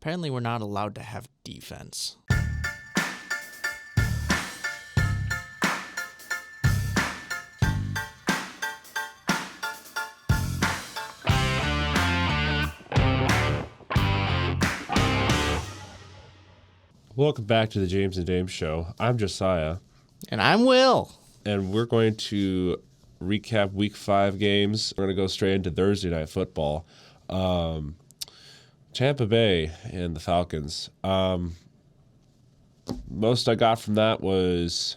Apparently, we're not allowed to have defense. Welcome back to the James and James Show. I'm Josiah. And I'm Will. And we're going to recap Week 5 games. We're going to go straight into Thursday Night Football. Tampa Bay and the Falcons. Most I got from that was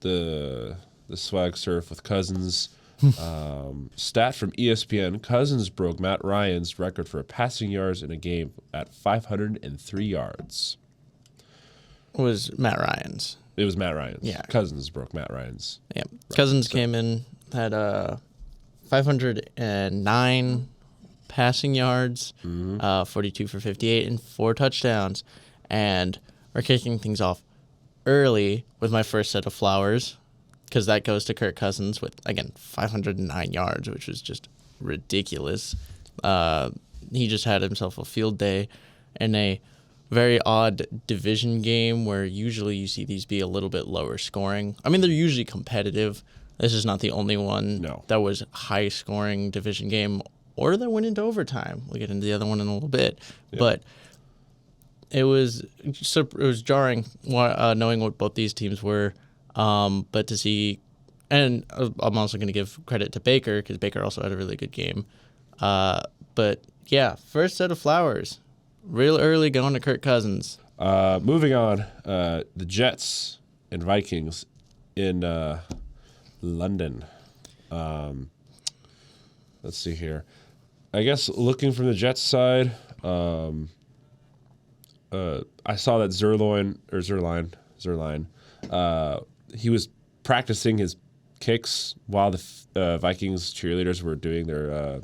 the swag surf with Cousins. Stat from ESPN, Cousins broke Matt Ryan's record for passing yards in a game at 503 yards. Was Matt Ryan's. It was Matt Ryan's. Yeah. Cousins broke Matt Ryan's. Yeah. Cousins came in, had 509 passing yards, 42 for 58, and 4 touchdowns. And we're kicking things off early with my first set of flowers, because that goes to Kirk Cousins with, again, 509 yards, which was just ridiculous. He just had himself a field day in a very odd division game where usually you see these be a little bit lower scoring. I mean, they're usually competitive. This is not the only one that was high scoring division game or that went into overtime. We'll get into the other one in a little bit. Yep. But it was jarring knowing what both these teams were. But to see, and I'm also going to give credit to Baker because Baker also had a really good game. But yeah, first set of flowers. Real early going to Kirk Cousins. Moving on, the Jets and Vikings in London. Let's see here. I guess looking from the Jets side, I saw that Zerline, he was practicing his kicks while the Vikings cheerleaders were doing their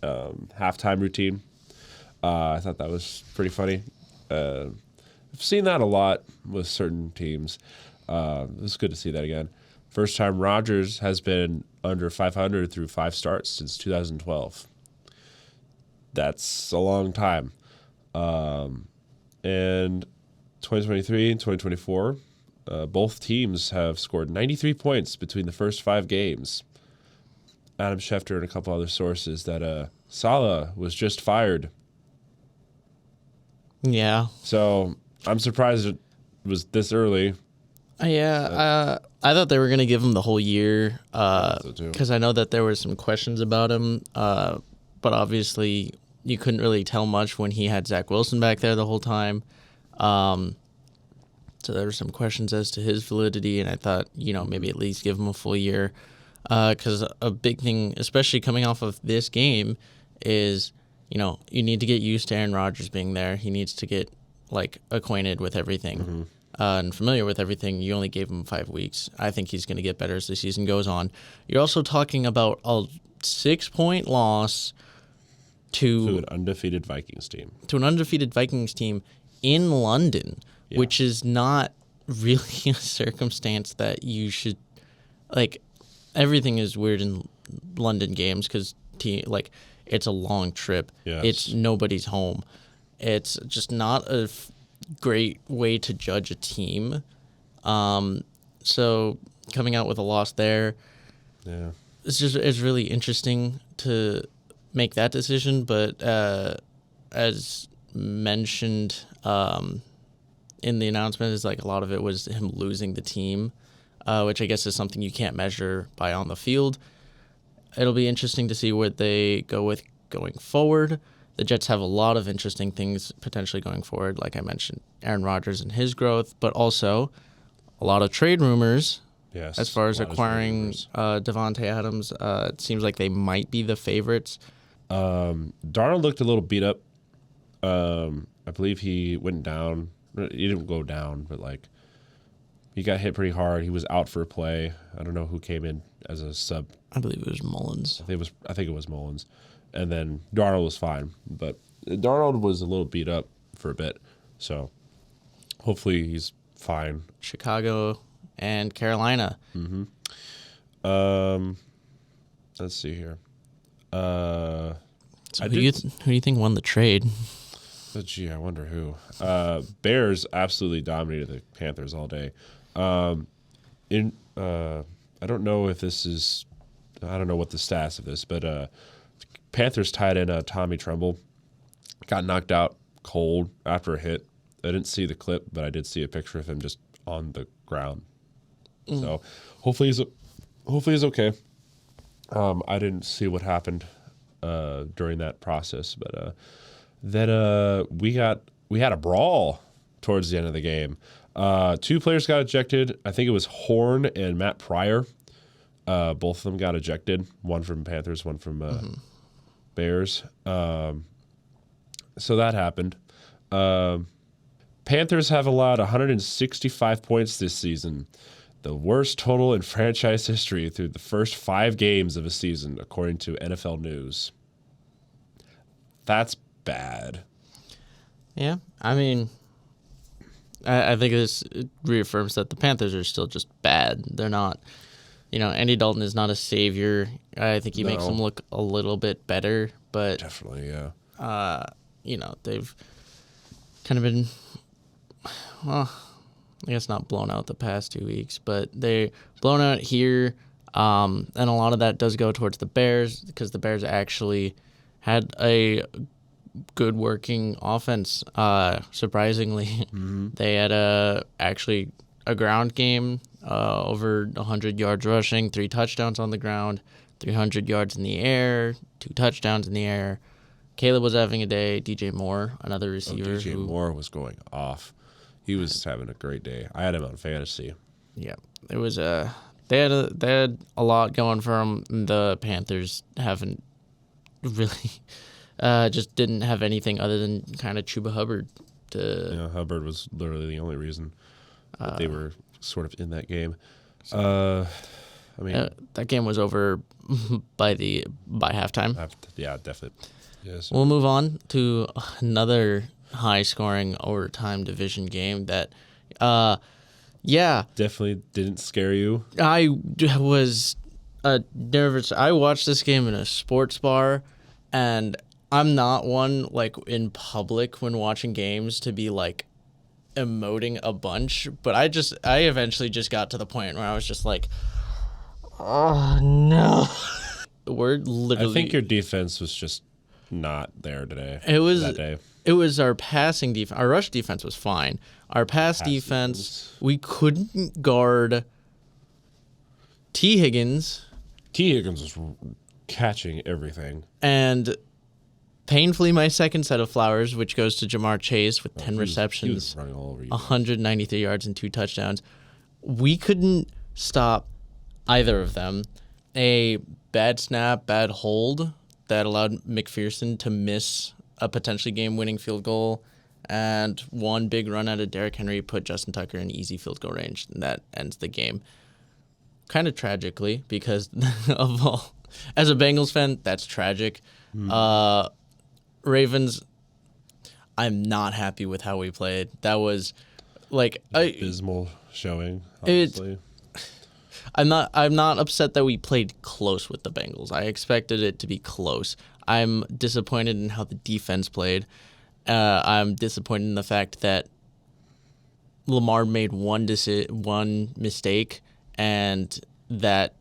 halftime routine. I thought that was pretty funny. I've seen that a lot with certain teams. It was good to see that again. First time Rodgers has been under 500 through 5 starts since 2012. That's a long time. And 2023 and 2024, both teams have scored 93 points between the first 5 games. Adam Schefter and a couple other sources that Saleh was just fired. Yeah. So I'm surprised it was this early. Yeah. I thought they were going to give him the whole year because I know that there were some questions about him. But obviously you couldn't really tell much when he had Zach Wilson back there the whole time. So there were some questions as to his validity, and I thought, maybe at least give him a full year. Because a big thing, especially coming off of this game, is you need to get used to Aaron Rodgers being there. He needs to get, acquainted with everything and familiar with everything. You only gave him 5 weeks. I think he's going to get better as the season goes on. You're also talking about a 6-point loss to an undefeated Vikings team. To an undefeated Vikings team in London, which is not really a circumstance that you should, everything is weird in London games because, it's a long trip. Yes. It's nobody's home. It's just not a great way to judge a team. So coming out with a loss there, it's really interesting to make that decision. But as mentioned in the announcement, is a lot of it was him losing the team, which I guess is something you can't measure by on the field. It'll be interesting to see what they go with going forward. The Jets have a lot of interesting things potentially going forward, like I mentioned, Aaron Rodgers and his growth, but also a lot of trade rumors as far as acquiring Devontae Adams. It seems like they might be the favorites. Darnold looked a little beat up. I believe he went down. He didn't go down, but he got hit pretty hard. He was out for a play. I don't know who came in as a sub. I believe it was Mullins. I think it was Mullins. And then Darnold was fine. But Darnold was a little beat up for a bit. So hopefully he's fine. Chicago and Carolina. Mm-hmm. Let's see here. So who do you think won the trade? Gee, I wonder who. Bears absolutely dominated the Panthers all day. I don't know if this is. I don't know what the stats of this, but Panthers tight end Tommy Tremble got knocked out cold after a hit. I didn't see the clip, but I did see a picture of him just on the ground. So hopefully he's okay. I didn't see what happened during that process, but then we had a brawl towards the end of the game. 2 players got ejected. I think it was Horn and Matt Pryor. Both of them got ejected. One from Panthers, one from Bears. So that happened. Panthers have allowed 165 points this season, the worst total in franchise history through the first 5 games of a season, according to NFL News. That's bad. Yeah, I mean, I think this reaffirms that the Panthers are still just bad. They're not, Andy Dalton is not a savior. I think he makes them look a little bit better, but definitely, yeah. They've kind of been, well, I guess not blown out the past 2 weeks, but they're blown out here. And a lot of that does go towards the Bears because the Bears actually had a good working offense. Surprisingly, they had actually a ground game, over 100 yards rushing, 3 touchdowns on the ground, 300 yards in the air, 2 touchdowns in the air. Caleb was having a day. DJ Moore, another receiver. DJ Moore was going off. He was having a great day. I had him on fantasy. Yeah, it was they had a lot going for them. The Panthers haven't really just didn't have anything other than kind of Chuba Hubbard. Hubbard was literally the only reason that they were sort of in that game. I mean, that game was over by halftime. Yeah, definitely. Yes. We'll move on to another high-scoring overtime division game that, definitely didn't scare you. I was nervous. I watched this game in a sports bar, and I'm not one, like, in public when watching games to be, like, emoting a bunch, but I eventually just got to the point where I was just like, oh, no. We're literally... I think your defense was just not there today. That day. It was our passing defense. Our rush defense was fine. Our pass defense, we couldn't guard T. Higgins. T. Higgins was catching everything. And painfully my second set of flowers, which goes to Jamar Chase with 10 receptions, he was running all over you, 193 yards and 2 touchdowns. We couldn't stop either of them. A bad snap, bad hold that allowed McPherson to miss a potentially game-winning field goal, and one big run out of Derrick Henry put Justin Tucker in easy field goal range, and that ends the game. Kind of tragically, because of all, as a Bengals fan, that's tragic. Ravens, I'm not happy with how we played. That was like abysmal showing. Honestly. I'm not upset that we played close with the Bengals. I expected it to be close. I'm disappointed in how the defense played. I'm disappointed in the fact that Lamar made one mistake, and that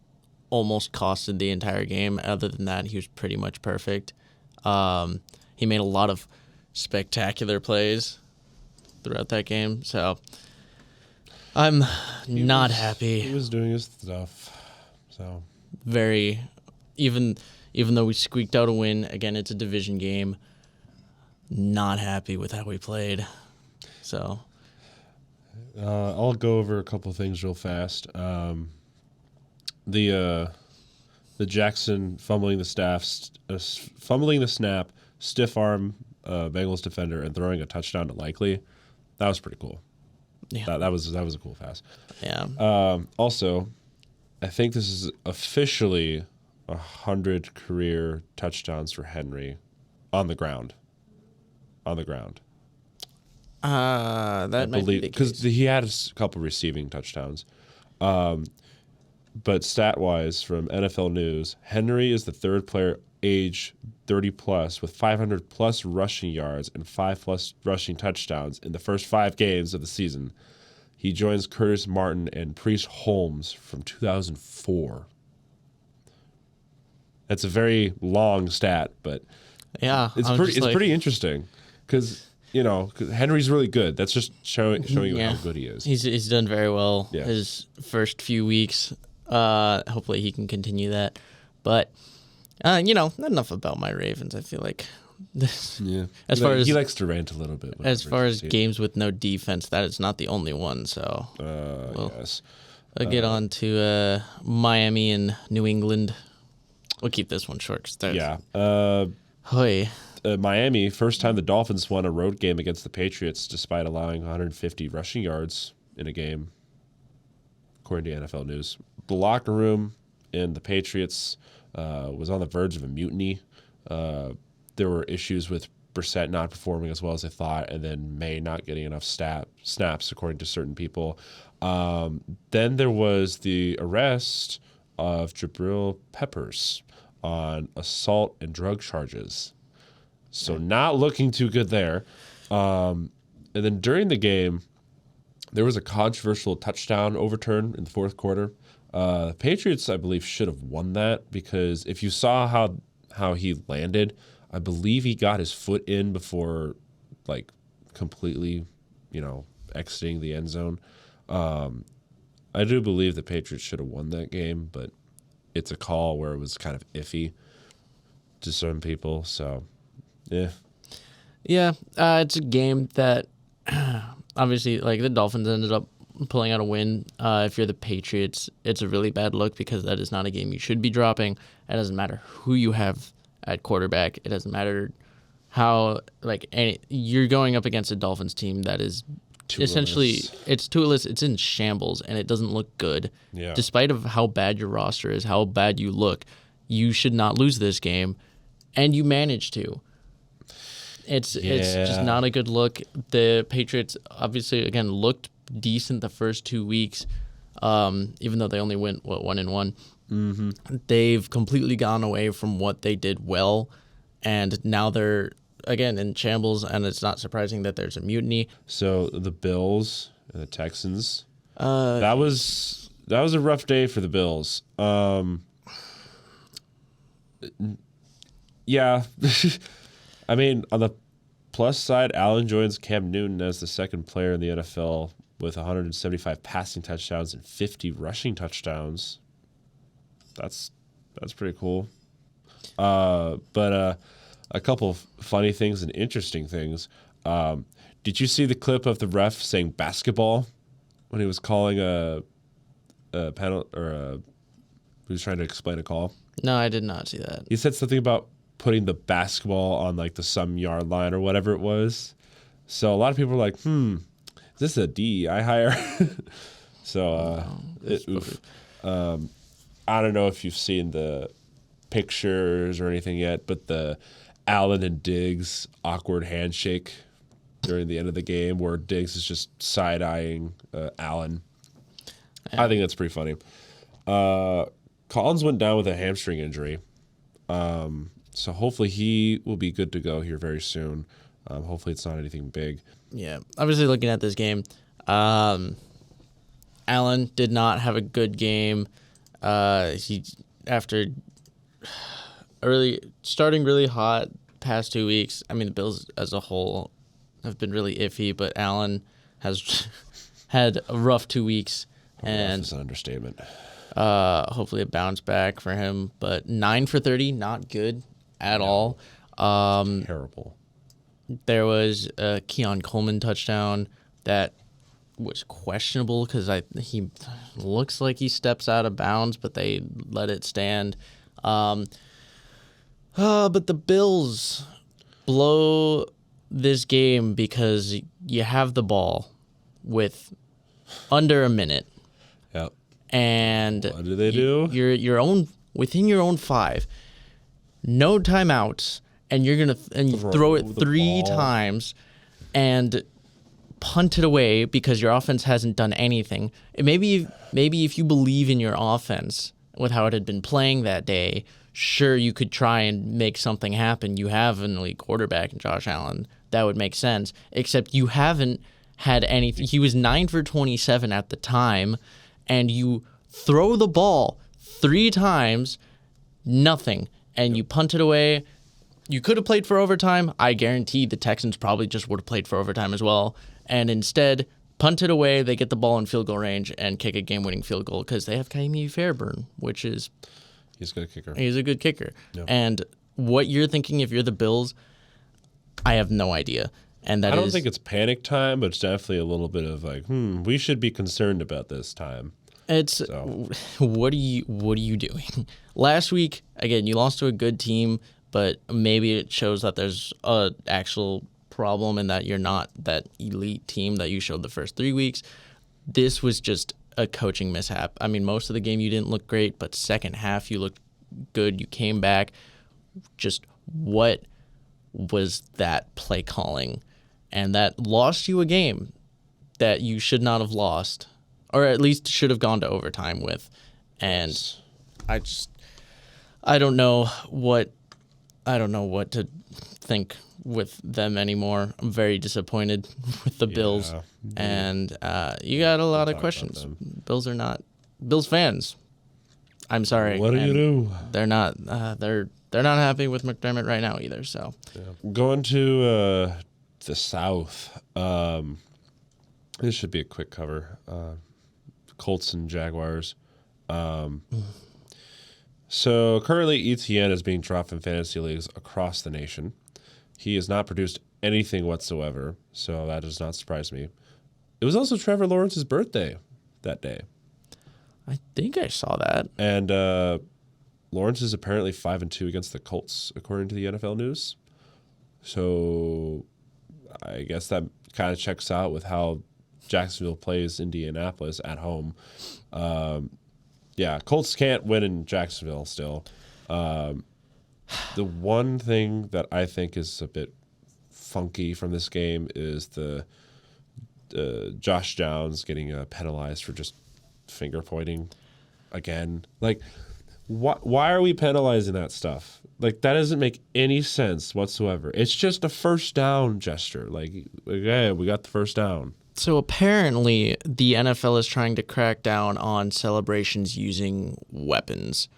almost costed the entire game. Other than that, he was pretty much perfect. He made a lot of spectacular plays throughout that game, so I'm not happy. He was doing his stuff, so very even though we squeaked out a win, again, it's a division game. Not happy with how we played. So I'll go over a couple of things real fast. The Jackson fumbling the snap, stiff arm Bengals defender, and throwing a touchdown to Likely. That was pretty cool. Yeah, that was a cool pass. Yeah. Also, I think this is officially 100 career touchdowns for Henry on the ground. That might be the case. Because he had a couple receiving touchdowns. But stat-wise, from NFL News, Henry is the third player age 30 plus with 500 plus rushing yards and 5 plus rushing touchdowns in the first 5 games of the season. He joins Curtis Martin and Priest Holmes from 2004. That's a very long stat, but Yeah, it's pretty interesting because Henry's really good. That's just showing you how good he is. He's done very well Yeah. his first few weeks. Hopefully he can continue that. But not enough about my Ravens. I feel like this. Yeah, He likes to rant a little bit. As far as games with no defense, that is not the only one. So yes, I'll get on to Miami and New England. We'll keep this one short. Miami, first time the Dolphins won a road game against the Patriots despite allowing 150 rushing yards in a game, according to NFL News. The locker room in the Patriots was on the verge of a mutiny. There were issues with Brissett not performing as well as they thought, and then May not getting enough snaps, according to certain people. Then there was the arrest of Jabril Peppers on assault and drug charges. So not looking too good there. And then during the game, there was a controversial touchdown overturn in the fourth quarter. The Patriots, I believe, should have won that because if you saw how he landed, I believe he got his foot in before completely, exiting the end zone. I do believe the Patriots should have won that game, but it's a call where it was kind of iffy to some people. So, yeah. Yeah, it's a game that obviously, the Dolphins ended up pulling out a win. If you're the Patriots, it's a really bad look because that is not a game you should be dropping. It doesn't matter who you have at quarterback. It doesn't matter how, you're going up against a Dolphins team that is essentially, it's tooless, it's in shambles, and it doesn't look good. Yeah. Despite of how bad your roster is, how bad you look, you should not lose this game, and you managed to. It's just not a good look. The Patriots obviously again looked decent the first 2 weeks, even though they only went 1-1. Mm-hmm. They've completely gone away from what they did well, and now they're again in shambles. And it's not surprising that there's a mutiny. So the Bills and the Texans. That was a rough day for the Bills. Yeah. I mean, on the plus side, Allen joins Cam Newton as the second player in the NFL with 175 passing touchdowns and 50 rushing touchdowns. That's pretty cool. But a couple of funny things and interesting things. Did you see the clip of the ref saying basketball when he was calling a penalty he was trying to explain a call? No, I did not see that. He said something about putting the basketball on the some yard line or whatever it was. So a lot of people were like, is this a DEI hire? So oof. I don't know if you've seen the pictures or anything yet, but the Allen and Diggs awkward handshake during the end of the game where Diggs is just side-eyeing Allen. Yeah. I think that's pretty funny. Collins went down with a hamstring injury. So hopefully he will be good to go here very soon. Hopefully it's not anything big. Yeah. Obviously looking at this game, Allen did not have a good game. He after starting really hot past 2 weeks. I mean, the Bills as a whole have been really iffy, but Allen has had a rough 2 weeks, and that's an understatement. Hopefully a bounce back for him. But 9 for 30, not good at all. Terrible. There was a Keon Coleman touchdown that was questionable because he looks like he steps out of bounds, but they let it stand. But the Bills blow this game because you have the ball with under a minute. Yep. And what do they do? You're within your own 5, no timeouts, and you're gonna throw it 3 times, and punt it away because your offense hasn't done anything. Maybe if you believe in your offense, with how it had been playing that day, sure, you could try and make something happen. You have an elite quarterback in Josh Allen. That would make sense. Except you haven't had anything. He was 9 for 27 at the time, and you throw the ball 3 times, nothing, and you punt it away. You could have played for overtime. I guarantee the Texans probably just would have played for overtime as well. And instead, punt it away. They get the ball in field goal range and kick a game-winning field goal because they have Kaimi Fairburn, which is... He's a good kicker. He's a good kicker. Yep. And what you're thinking if you're the Bills, I have no idea. And that I don't think it's panic time, but it's definitely a little bit of like, we should be concerned about this time. It's what are you doing? Last week, again, you lost to a good team, but maybe it shows that there's a actual problem and that you're not that elite team that you showed the first 3 weeks. This was just a coaching mishap. I mean, most of the game you didn't look great, but second half you looked good. You came back. Just what was that play calling? And that lost you a game that you should not have lost, or at least should have gone to overtime with. And I don't know what to think with them anymore. I'm very disappointed with the Bills, and you got a lot of questions. Bills fans. I'm sorry. What do you do? They're not. They're not happy with McDermott right now either. So going to the South. This should be a quick cover. Colts and Jaguars. So currently ETN is being dropped in fantasy leagues across the nation. He has not produced anything whatsoever, so that does not surprise me. It was also Trevor Lawrence's birthday that day. I think I saw that. And Lawrence is apparently 5-2 against the Colts, according to the NFL News. So I guess that kind of checks out with how Jacksonville plays Indianapolis at home. Yeah, Colts can't win in Jacksonville still. The one thing that I think is a bit funky from this game is the Josh Downs getting penalized for just finger pointing again. Like, why are we penalizing that stuff? Like, that doesn't make any sense whatsoever. It's just a first down gesture. Like, okay, we got the first down. So apparently the NFL is trying to crack down on celebrations using weapons.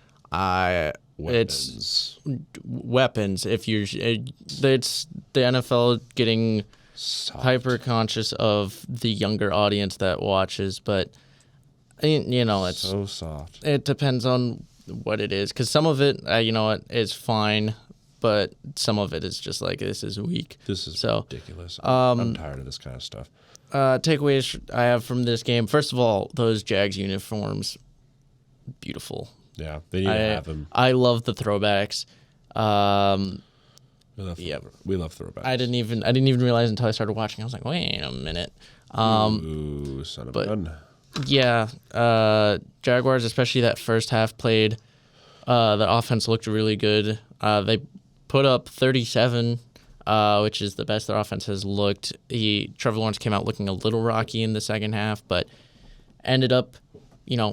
It's weapons. If it's the NFL getting hyper conscious of the younger audience that watches, but it's so soft. It depends on what it is, because some of it, is fine, but some of it is just like, this is weak. This is ridiculous. I'm tired of this kind of stuff. Takeaways I have from this game. First of all, those Jags uniforms, beautiful. Yeah, they need to have them. I love the throwbacks. We love throwbacks. I didn't even realize until I started watching. I was like, wait a minute. Ooh, son of a gun. Yeah, Jaguars, especially that first half played. The offense looked really good. They put up 37. Which is the best their offense has looked. Trevor Lawrence came out looking a little rocky in the second half, but ended up,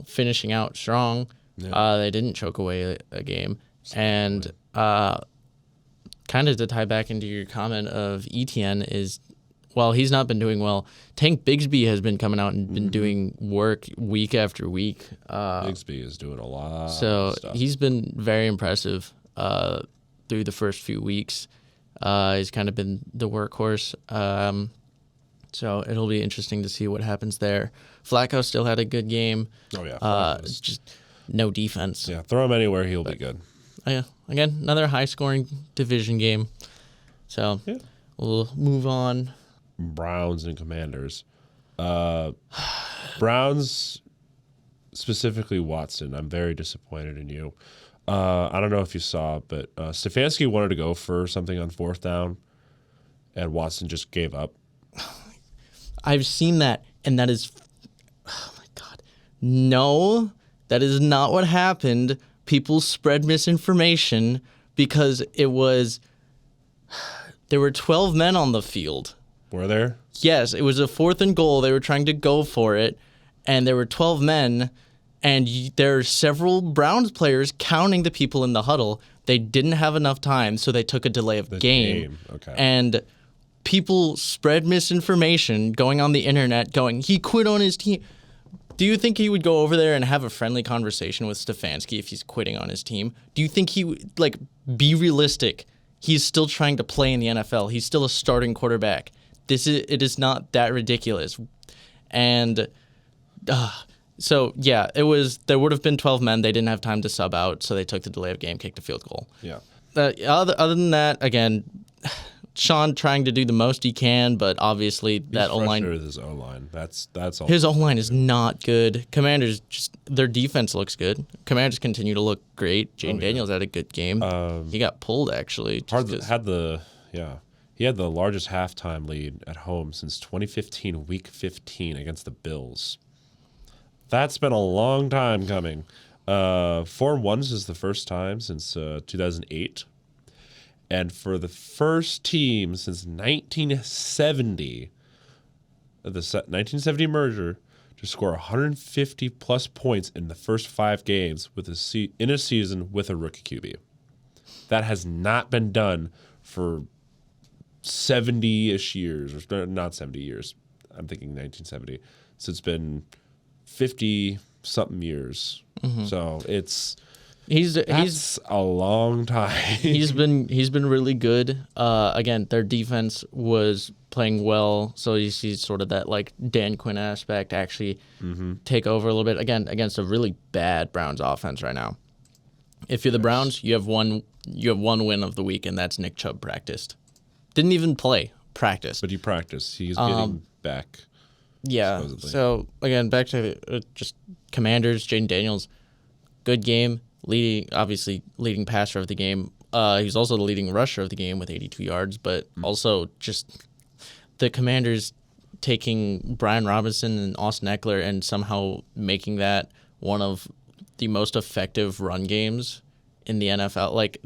finishing out strong. Yeah. They didn't choke away a game. And kind of to tie back into your comment of ETN is, while he's not been doing well, Tank Bigsby has been coming out and been doing work week after week. Bigsby is doing a lot of stuff. He's been very impressive through the first few weeks. He's kind of been the workhorse. So it'll be interesting to see what happens there. Flacco still had a good game. Oh, yeah. Just no defense. Yeah, throw him anywhere, he'll be good. Yeah, again, another high-scoring division game. So we'll move on. Browns and Commanders. Browns, specifically Watson, I'm very disappointed in you. I don't know if you saw, but Stefanski wanted to go for something on fourth down, and Watson just gave up. I've seen that, and that is... Oh, my God. No, that is not what happened. People spread misinformation because it was... There were 12 men on the field. Were there? Yes, it was a 4th and goal. They were trying to go for it, and there were 12 men, And there are several Browns players counting the people in the huddle. They didn't have enough time, so they took a delay of game. Okay. And people spread misinformation going on the internet going, he quit on his team. Do you think he would go over there and have a friendly conversation with Stefanski if he's quitting on his team? Do you think he would, be realistic? He's still trying to play in the NFL. He's still a starting quarterback. It is not that ridiculous. And so, yeah, there would have been 12 men. They didn't have time to sub out, so they took the delay of game, kicked a field goal. Yeah. Other than that, again, Sean trying to do the most he can, but obviously that O-line. With his O-line. That's all. His O-line is not good. Commanders, their defense looks good. Commanders continue to look great. Jaden Daniels had a good game. He got pulled, actually. He had the largest halftime lead at home since 2015, Week 15 against the Bills. That's been a long time coming. 4-1 is the first time since 2008. And for the first team since 1970, the 1970 merger, to score 150-plus points in the first 5 games in a season with a rookie QB. That has not been done for 70-ish years, or not 70 years. I'm thinking 1970. So it's been 50-something years. Mm-hmm. So that's a long time. he's been really good. Again, their defense was playing well, so you see sort of that Dan Quinn aspect actually take over a little bit. Again, against a really bad Browns offense right now. If you're the Browns, you have one win of the week, and that's Nick Chubb practiced. Didn't even play, practiced. But he practiced. He's getting back. Yeah. Supposedly. So again, back to just Commanders. Jaden Daniels, good game. Leading passer of the game. He's also the leading rusher of the game with 82 yards, but also just the Commanders taking Brian Robinson and Austin Eckler and somehow making that one of the most effective run games in the NFL.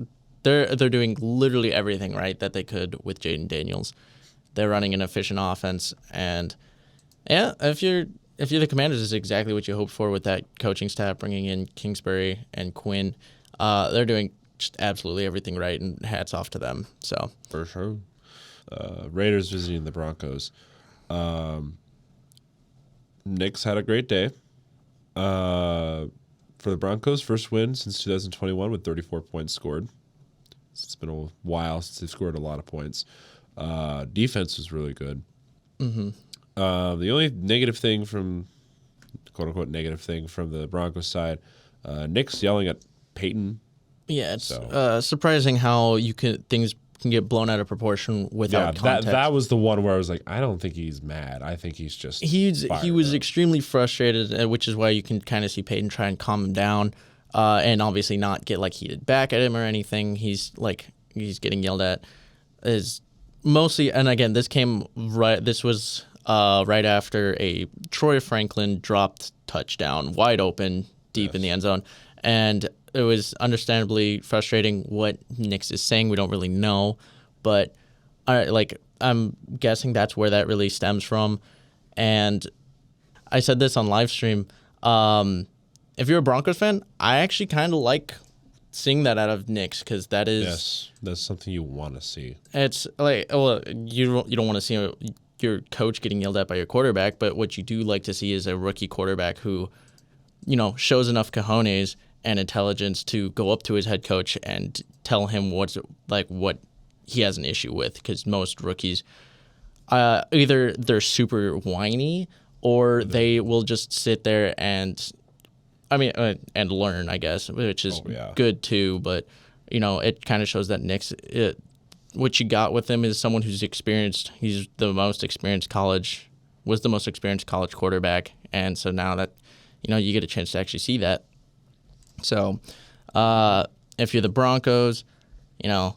They're doing literally everything right that they could with Jaden Daniels. They're running an efficient offense, and yeah, if you're the Commanders, it's exactly what you hoped for with that coaching staff, bringing in Kingsbury and Quinn. They're doing just absolutely everything right, and hats off to them. So for sure. Raiders visiting the Broncos. Knicks had a great day. For the Broncos, first win since 2021 with 34 points scored. It's been a while since they've scored a lot of points. Defense was really good. Mm-hmm. The only negative thing from, quote-unquote negative thing from the Broncos side, Nick's yelling at Peyton. Yeah, it's surprising how things can get blown out of proportion without context. That was the one where I was like, I don't think he's mad. I think he's just he was extremely frustrated, which is why you can kind of see Peyton try and calm him down, and obviously not get heated back at him or anything. He's getting yelled at. Is mostly, and again, this was right after a Troy Franklin dropped touchdown, wide open, deep in the end zone. And it was understandably frustrating what Nix is saying. We don't really know. But I'm guessing that's where that really stems from. And I said this on live stream. If you're a Broncos fan, I actually kind of like seeing that out of Nix, because that is... Yes, that's something you want to see. It's you don't want to see your coach getting yelled at by your quarterback, but what you do like to see is a rookie quarterback who, shows enough cojones and intelligence to go up to his head coach and tell him what he has an issue with. Because most rookies, either they're super whiny or they will just sit there and, and learn, I guess, which is good too. But it kind of shows that Nick's what you got with him is someone who's experienced. He's the most experienced college quarterback, and so now that you get a chance to actually see that. So, if you're the Broncos, you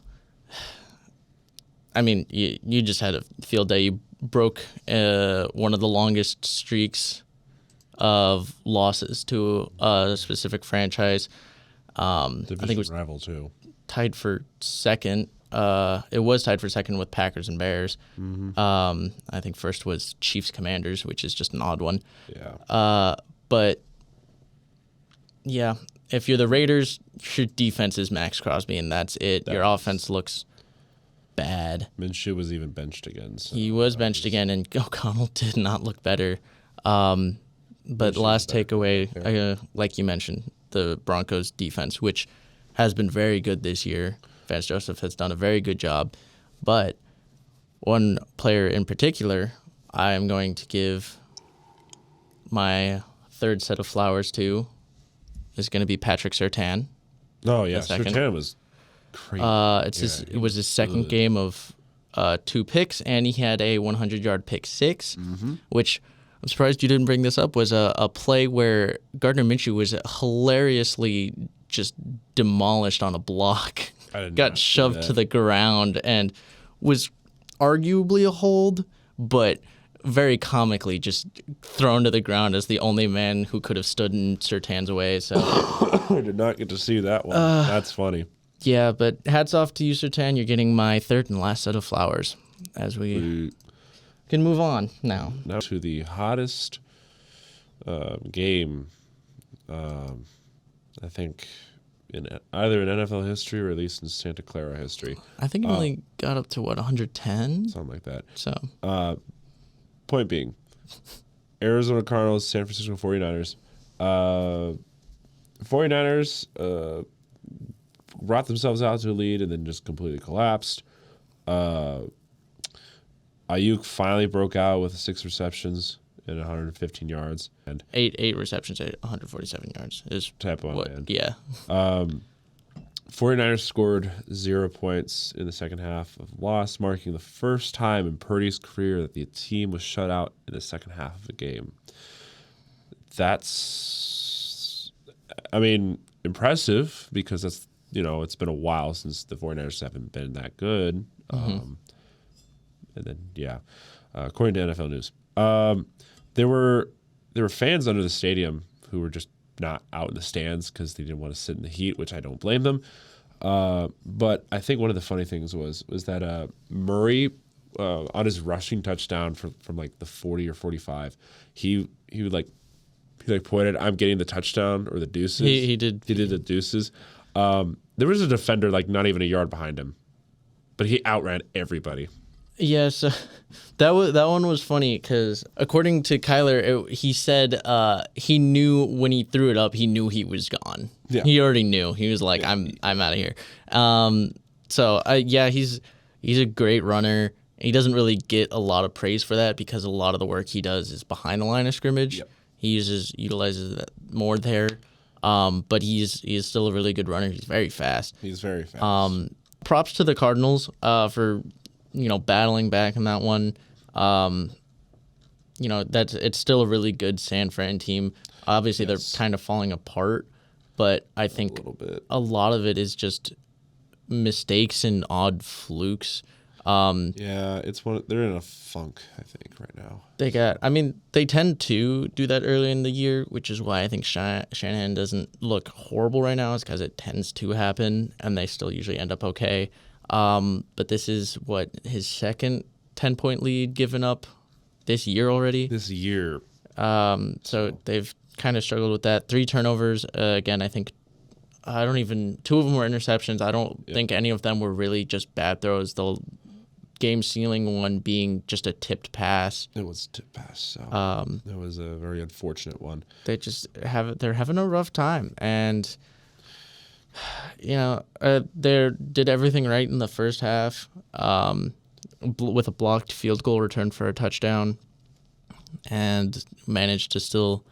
just had a field day. You broke one of the longest streaks of losses to a specific franchise. I think it was rival too. Tied for second. It was tied for second with Packers and Bears. Mm-hmm. I think first was Chiefs Commanders, which is just an odd one. Yeah. But Yeah. If you're the Raiders, your defense is Max Crosby, and that's it. Your offense looks bad. Minshew was even benched again. So he was benched again, and O'Connell did not look better. But last takeaway, like you mentioned, the Broncos defense, which has been very good this year. Vance Joseph has done a very good job. But one player in particular, I am going to give my third set of flowers to is going to be Patrick Surtain. Oh, yeah. Surtain was crazy. It was his second game of 2 picks, and he had a 100-yard pick six, which I'm surprised you didn't bring this up, was a play where Gardner Minshew was hilariously just demolished on a block. Got shoved to the ground and was arguably a hold, but very comically just thrown to the ground as the only man who could have stood in Surtain's way. So I did not get to see that one. That's funny. Yeah, but hats off to you, Surtain. You're getting my third and last set of flowers as we can move on now. Now to the hottest game, I think, in either in NFL history or at least in Santa Clara history. I think it only got up to, 110? Something like that. So, point being, Arizona Cardinals, San Francisco 49ers. 49ers brought themselves out to a lead and then just completely collapsed. Ayuk finally broke out with 6 receptions and 115 yards. And eight receptions, 147 yards is type on what, end. Yeah. 49ers scored 0 points in the second half of loss, marking the first time in Purdy's career that the team was shut out in the second half of a game. That's, impressive because that's, it's been a while since the 49ers haven't been that good. And then, according to NFL News, there were fans under the stadium who were just not out in the stands because they didn't want to sit in the heat, which I don't blame them. But I think one of the funny things was that Murray, on his rushing touchdown from like the 40 or 45, he pointed, "I'm getting the touchdown," or the deuces. He did the deuces. There was a defender like not even a yard behind him, but he outran everybody. Yes, that one was funny because according to Kyler, he said he knew when he threw it up, he knew he was gone. Yeah. He already knew. He was like, I'm out of here. He's a great runner. He doesn't really get a lot of praise for that because a lot of the work he does is behind the line of scrimmage. Yep. He utilizes that more there. But he is still a really good runner. He's very fast. Props to the Cardinals for battling back in that one. It's still a really good San Fran team. Obviously, they're kind of falling apart, but I think a lot of it is just mistakes and odd flukes. They're in a funk, I think, right now. They tend to do that early in the year, which is why I think Shanahan doesn't look horrible right now, is because it tends to happen, and they still usually end up okay. But this is his second 10-point lead given up this year already. This year. So they've kind of struggled with that. 3 turnovers. Again, I think 2 of them were interceptions. I don't think any of them were really just bad throws. The game-sealing one being just a tipped pass. It was a tipped pass. So that was a very unfortunate one. They're having a rough time, and they did everything right in the first half with a blocked field goal return for a touchdown and managed to still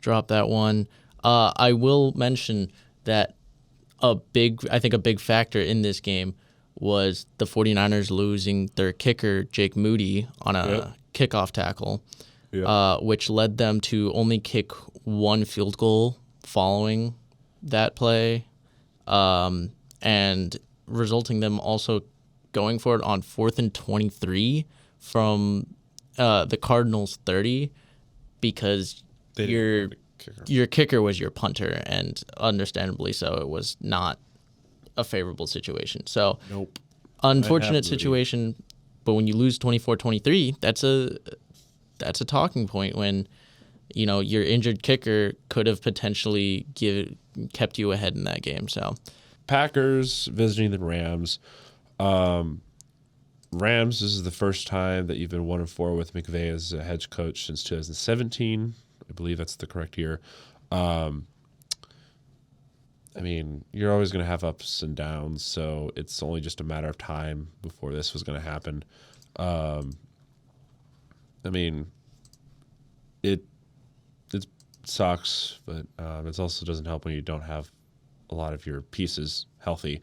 drop that one. I will mention that a big factor in this game was the 49ers losing their kicker, Jake Moody, on a kickoff tackle, which led them to only kick 1 field goal following that play. And resulting them also going for it on 4th and 23 from the Cardinals 30 because your kicker was your punter, and understandably so, it was not a favorable situation. So, unfortunate situation, but when you lose 24-23, that's a talking point when your injured kicker could have potentially kept you ahead in that game. So, Packers visiting the Rams. Rams, this is the first time that you've been 1-4 with McVay as a head coach since 2017. I believe that's the correct year. I mean, you're always going to have ups and downs, so it's only just a matter of time before this was going to happen. I mean, it sucks, but it also doesn't help when you don't have a lot of your pieces healthy.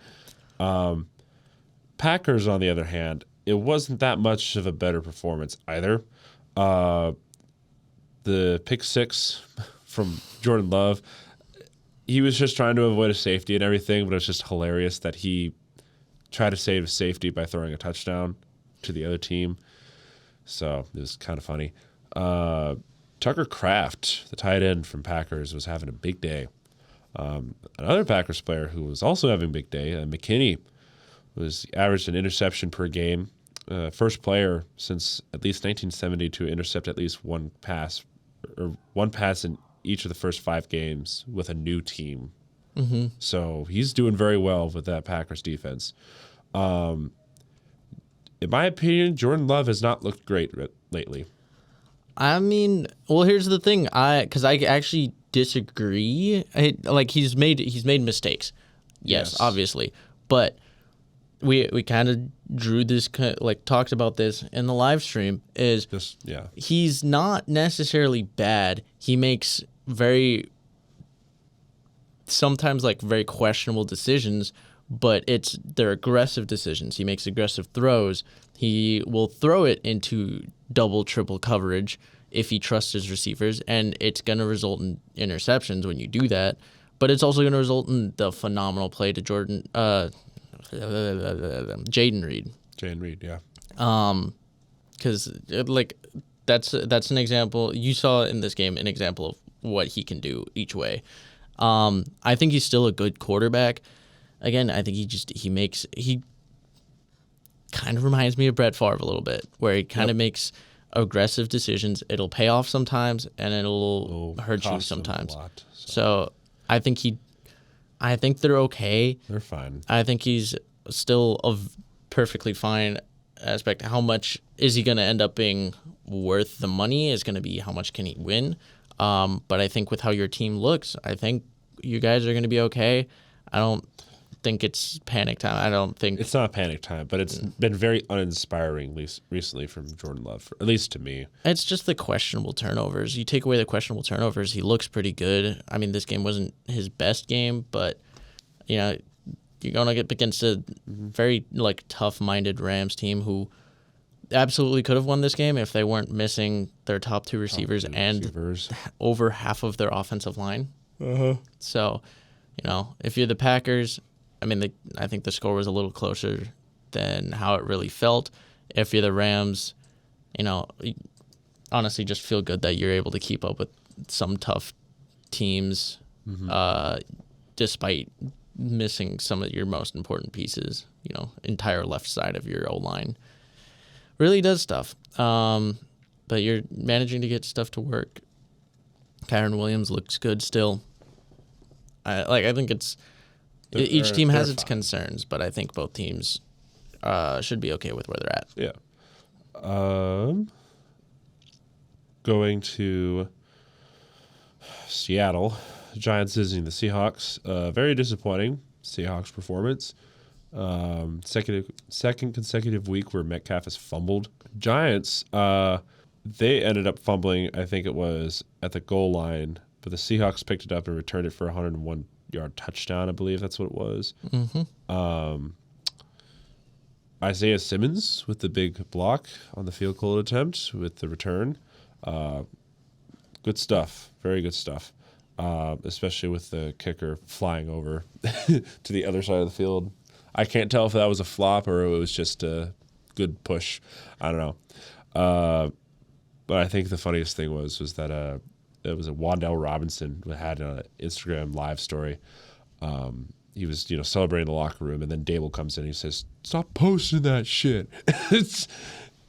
Packers, on the other hand, it wasn't that much of a better performance either. The pick six from Jordan Love, he was just trying to avoid a safety and everything, but it's just hilarious that he tried to save safety by throwing a touchdown to the other team. So it was kind of funny. Tucker Kraft, the tight end from Packers, was having a big day. Another Packers player who was also having a big day, McKinney, was averaged an interception per game. First player since at least 1970 to intercept at least one pass in each of the first 5 games with a new team. Mm-hmm. So he's doing very well with that Packers defense. In my opinion, Jordan Love has not looked great lately. I mean, well, here's the thing. Because I actually disagree. He's made mistakes. Yes, obviously, but we kind of drew this, talked about this in the live stream. He's not necessarily bad. He makes sometimes very questionable decisions, but they're aggressive decisions. He makes aggressive throws. He will throw it into double, triple coverage if he trusts his receivers, and it's going to result in interceptions when you do that. But it's also going to result in the phenomenal play to Jaden Reed. Jaden Reed, yeah. Because that's an example. You saw in this game an example of what he can do each way. I think he's still a good quarterback. Again, I think he kind of reminds me of Brett Favre a little bit, where he kind of makes aggressive decisions. It'll pay off sometimes, and it'll hurt you sometimes. So I think they're okay. They're fine. I think he's still a perfectly fine aspect. How much is he going to end up being worth the money is going to be how much can he win. But I think with how your team looks, I think you guys are going to be okay. I don't think it's panic time. I don't think it's not panic time, but it's been very uninspiring recently from Jordan Love, at least to me. It's just the questionable turnovers. You take away the questionable turnovers, he looks pretty good. I mean, this game wasn't his best game, but you're going to get against a very tough-minded Rams team who absolutely could have won this game if they weren't missing their top 2 receivers and over half of their offensive line. So, if you're the Packers, I mean, I think the score was a little closer than how it really felt. If you're the Rams, honestly just feel good that you're able to keep up with some tough teams despite missing some of your most important pieces. Entire left side of your O-line really does stuff. But you're managing to get stuff to work. Kyron Williams looks good still. I think each team has its concerns, but I think both teams should be okay with where they're at. Yeah. Going to Seattle, Giants visiting the Seahawks. Very disappointing Seahawks performance. Second consecutive week where Metcalf has fumbled. Giants, they ended up fumbling, I think it was at the goal line, but the Seahawks picked it up and returned it for a 101-yard touchdown, I believe that's what it was. Isaiah Simmons with the big block on the field goal attempt with the return. Good stuff. Very good stuff. Especially with the kicker flying over to the other side of the field. I can't tell if that was a flop or it was just a good push. I don't know. But I think the funniest thing was that it was a Wan'Dale Robinson who had an Instagram live story. He was, celebrating the locker room, and then Dable comes in and he says, "Stop posting that shit."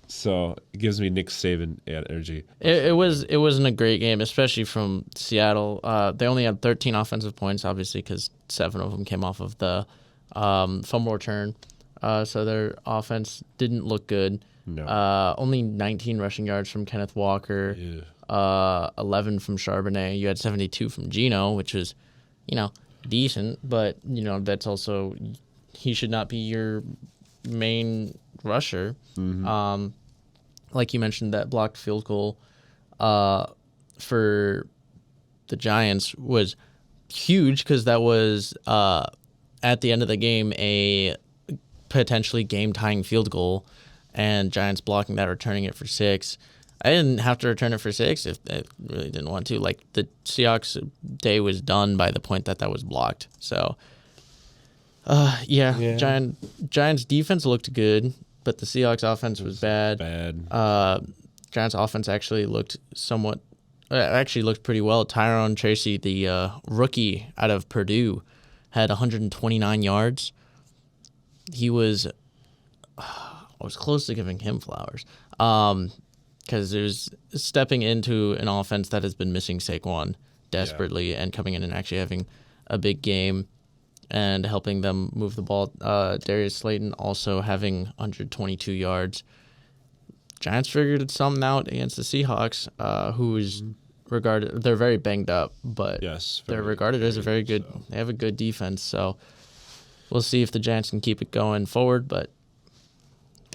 So it gives me Nick Saban energy. It wasn't a great game, especially from Seattle. They only had 13 offensive points, obviously, because 7 of them came off of the fumble return. So their offense didn't look good. No. Only 19 rushing yards from Kenneth Walker. Yeah. 11 from Charbonnet. You had 72 from Geno, which was, decent, but that's also he should not be your main rusher. Mm-hmm. Like you mentioned, that blocked field goal for the Giants was huge because that was at the end of the game a potentially game-tying field goal, and Giants blocking that, returning it for 6. I didn't have to return it for 6 if I really didn't want to. Like, the Seahawks' day was done by the point that was blocked. So, yeah. Giants' defense looked good, but the Seahawks' offense was bad. Giants' offense actually looked pretty well. Tyrone Tracy, the rookie out of Purdue, had 129 yards. I was close to giving him flowers. Because it was stepping into an offense that has been missing Saquon desperately and coming in and actually having a big game and helping them move the ball. Darius Slayton also having 122 yards. Giants figured something out against the Seahawks, who's regarded, they're very banged up, but they're regarded as a very good, they have a good defense. So we'll see if the Giants can keep it going forward, but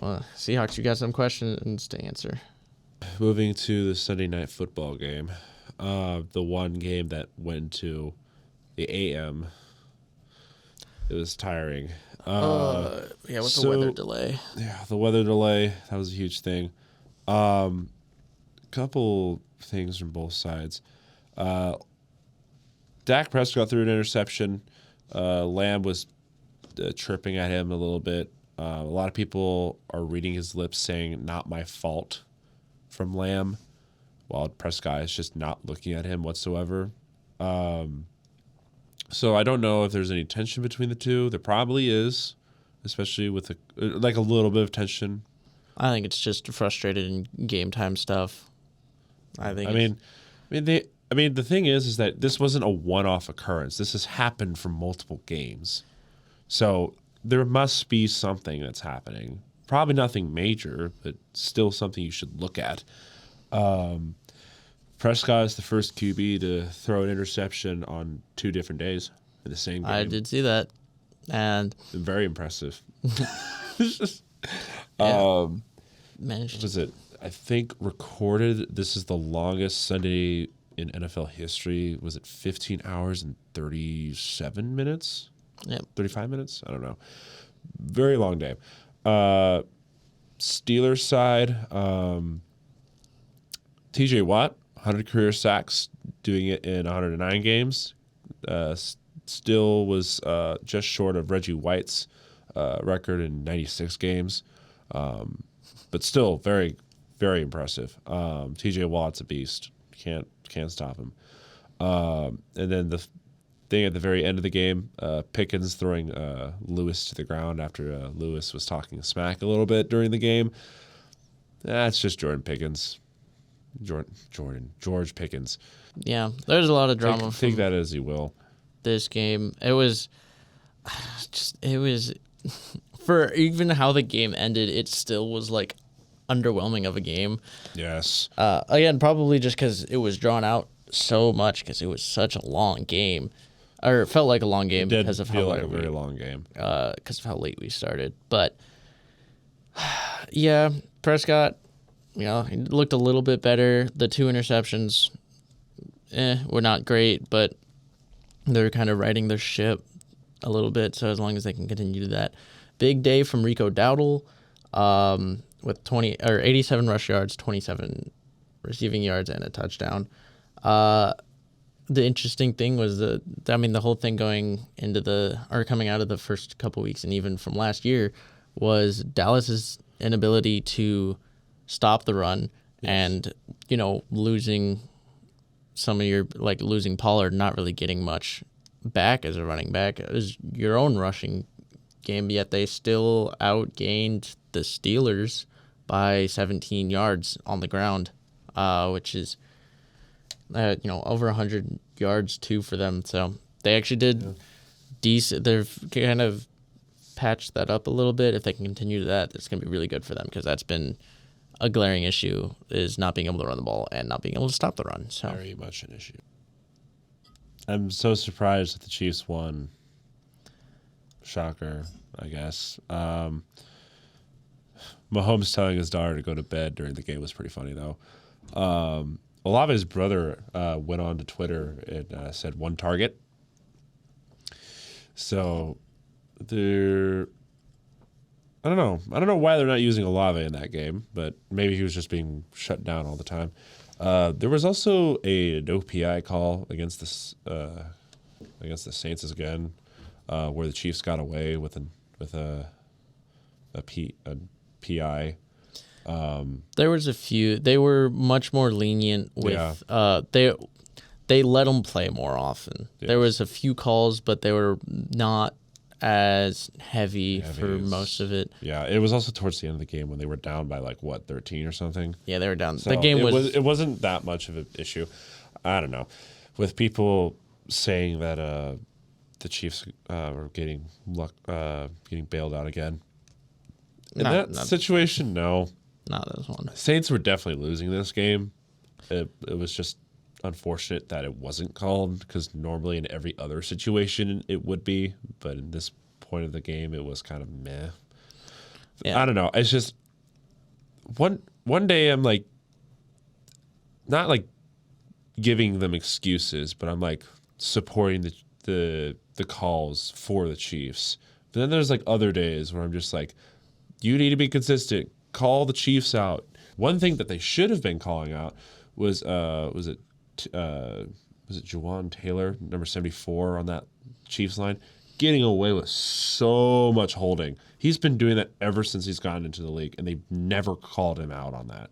Seahawks, you got some questions to answer. Moving to the Sunday night football game, the one game that went to the AM. It was tiring. With the weather delay. Yeah, the weather delay, that was a huge thing. Couple things from both sides. Dak Prescott threw an interception. Lamb was tripping at him a little bit. A lot of people are reading his lips saying, "Not my fault," from Lamb, while Prescott is just not looking at him whatsoever. So I don't know if there's any tension between the two. There probably is, especially with a little bit of tension. I think it's just frustrated in game time stuff. The thing is that this wasn't a one-off occurrence. This has happened for multiple games, so there must be something that's happening. Probably nothing major, but still something you should look at. Prescott is the first QB to throw an interception on 2 different days in the same game. I did see that, and very impressive. Managed. What was it? I think recorded. This is the longest Sunday in NFL history. Was it 15 hours and 37 minutes? Yep. 35 minutes? I don't know. Very long day. Steelers side, TJ Watt, 100 career sacks, doing it in 109 games. Still was just short of Reggie White's record in 96 games. But still very, very impressive. TJ Watt's a beast. Can't stop him. And then the thing at the very end of the game, Pickens throwing Lewis to the ground after Lewis was talking smack a little bit during the game. That's just Jordan Pickens. George Pickens. Yeah, there's a lot of drama. Take that as you will. This game, it was for even how the game ended, it still was like underwhelming of a game. Yes. Again, probably just because it was drawn out so much because it was such a long game, or it felt like a long game because of how a very long game. Because of how late we started. But yeah, Prescott, he looked a little bit better. The 2 interceptions, were not great, but they're kind of riding their ship a little bit. So as long as they can continue to do that, big day from Rico Dowdle, with 87 rush yards, 27 receiving yards, and a touchdown. The interesting thing was the whole thing coming out of the first couple weeks and even from last year was Dallas's inability to stop the run. Yes. And, losing some of your, losing Pollard, not really getting much back as a running back. It was your own rushing game, yet they still outgained the Steelers by 17 yards on the ground, which is over 100 yards too for them. So they actually did decent. They've kind of patched that up a little bit. If they can continue that, it's going to be really good for them because that's been a glaring issue, is not being able to run the ball and not being able to stop the run. So very much an issue. I'm so surprised that the Chiefs won. Shocker, I guess. Mahomes telling his daughter to go to bed during the game was pretty funny, though. Olave's brother went on to Twitter and said 1 target. So I don't know. I don't know why they're not using Olave in that game, but maybe he was just being shut down all the time. There was also a no PI call against the Saints again, where the Chiefs got away with a PI. there was a few. They were much more lenient with. They let them play more often. Yes. There was a few calls, but they were not as heavy for most of it. Yeah, it was also towards the end of the game when they were down by 13 or something. Yeah, they were down. So the game it wasn't that much of an issue. I don't know. With people saying that the Chiefs were getting bailed out again. In that situation, no. Not this one. Saints were definitely losing this game. It was just unfortunate that it wasn't called, because normally in every other situation it would be, but in this point of the game it was kind of meh. Yeah. I don't know. It's just one day I'm not giving them excuses, but I'm supporting the calls for the Chiefs. But then there's other days where I'm just you need to be consistent. Call the Chiefs out. One thing that they should have been calling out was it Juwan Taylor, number 74 on that Chiefs line, getting away with so much holding. He's been doing that ever since he's gotten into the league, and they've never called him out on that.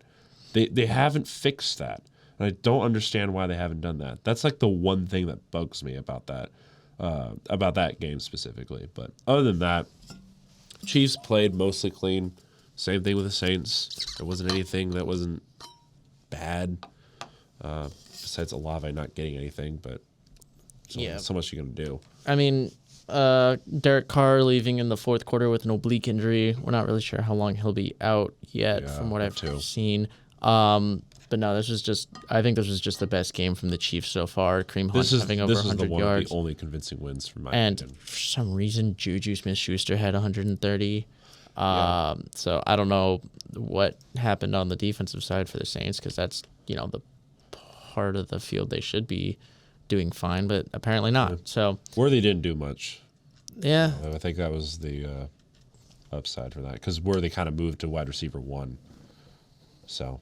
They haven't fixed that, and I don't understand why they haven't done that. That's the one thing that bugs me about that game specifically. But other than that, Chiefs played mostly clean. Same thing with the Saints. There wasn't anything that wasn't bad. Besides Olave not getting anything, but so much you're going to do. I mean, Derek Carr leaving in the fourth quarter with an oblique injury. We're not really sure how long he'll be out yet, from what I've seen. But no, I think this was just the best game from the Chiefs so far. Kareem Hunt having over 100 yards. This is the only convincing wins from my opinion. For some reason, Juju Smith-Schuster had 130. So I don't know what happened on the defensive side for the Saints, because that's the part of the field they should be doing fine, but apparently not. Yeah. So Worthy didn't do much. Yeah, I think that was the upside for that, because Worthy kind of moved to wide receiver 1. So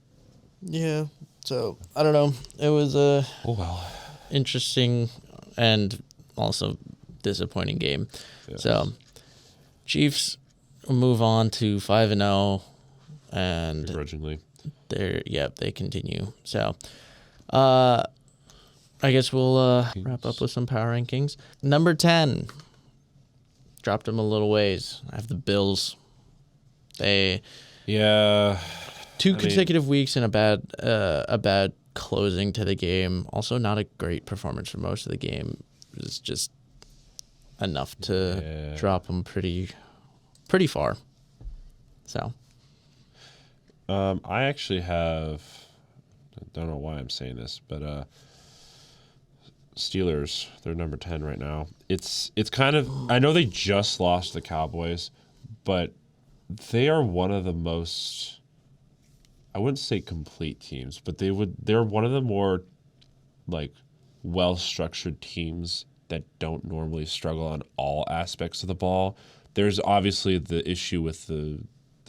yeah, so I don't know. It was a interesting and also disappointing game. Yes. So Chiefs move on to 5-0, and begrudgingly, they continue. So, I guess we'll wrap up with some power rankings. Number 10, dropped them a little ways. I have the Bills. They two consecutive weeks and a bad closing to the game. Also, not a great performance for most of the game. It was just enough to drop them pretty far. So I actually have, I don't know why I'm saying this, but Steelers, they're number 10 right now. It's kind of, I know they just lost the Cowboys, but they are one of the most, I wouldn't say complete teams, but they're one of the more well-structured teams that don't normally struggle on all aspects of the ball. There's obviously the issue with the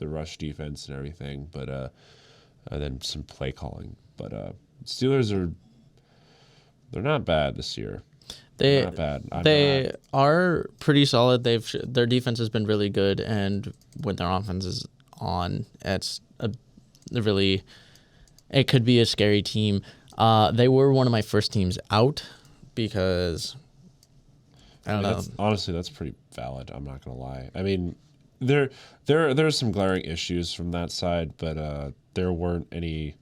rush defense and everything, but and then some play calling. But Steelers they're not bad this year. They're not bad. They are pretty solid. Their defense has been really good, and when their offense is on, it could be a scary team. They were one of my first teams out because I don't know. Honestly, that's pretty valid. I'm not gonna lie. I mean, There's some glaring issues from that side, but there weren't any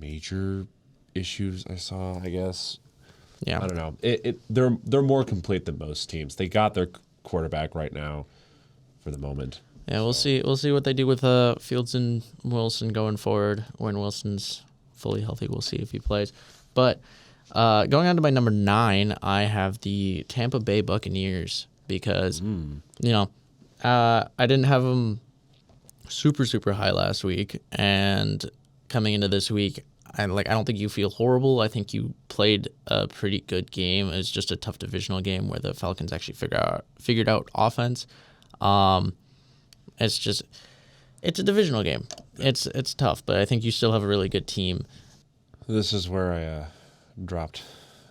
major issues I saw, I guess. Yeah. I don't know. They're more complete than most teams. They got their quarterback right now for the moment. Yeah, we'll see. We'll see what they do with Fields and Wilson going forward. When Wilson's fully healthy, we'll see if he plays. But going on to my number 9, I have the Tampa Bay Buccaneers because I didn't have them super high last week, and coming into this week, I don't think you feel horrible. I think you played a pretty good game. It's just a tough divisional game where the Falcons actually figured out offense. It's a divisional game. It's tough, but I think you still have a really good team. This is where I dropped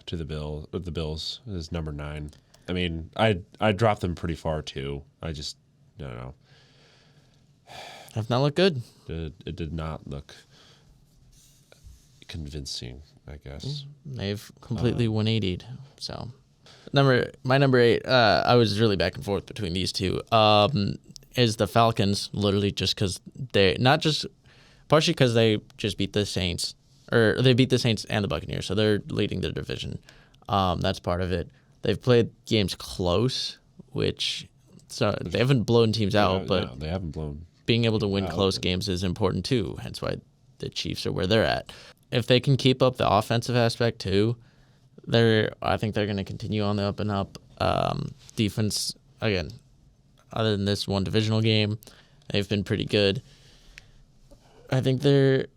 to the Bills is number 9. I mean, I dropped them pretty far too. I don't know. Have not looked good. It did not look convincing, I guess. They've completely 180'd. So, my number 8. I was really back and forth between these two. Is the Falcons, literally just because partially because they just beat the Saints, or they beat the Saints and the Buccaneers, so they're leading the division. That's part of it. They've played games close, so they haven't blown teams out, but no, they haven't blown. Being able to win close games is important too, hence why the Chiefs are where they're at. If they can keep up the offensive aspect too, I think they're going to continue on the up and up. Defense, again, other than this one divisional game, they've been pretty good. I think they're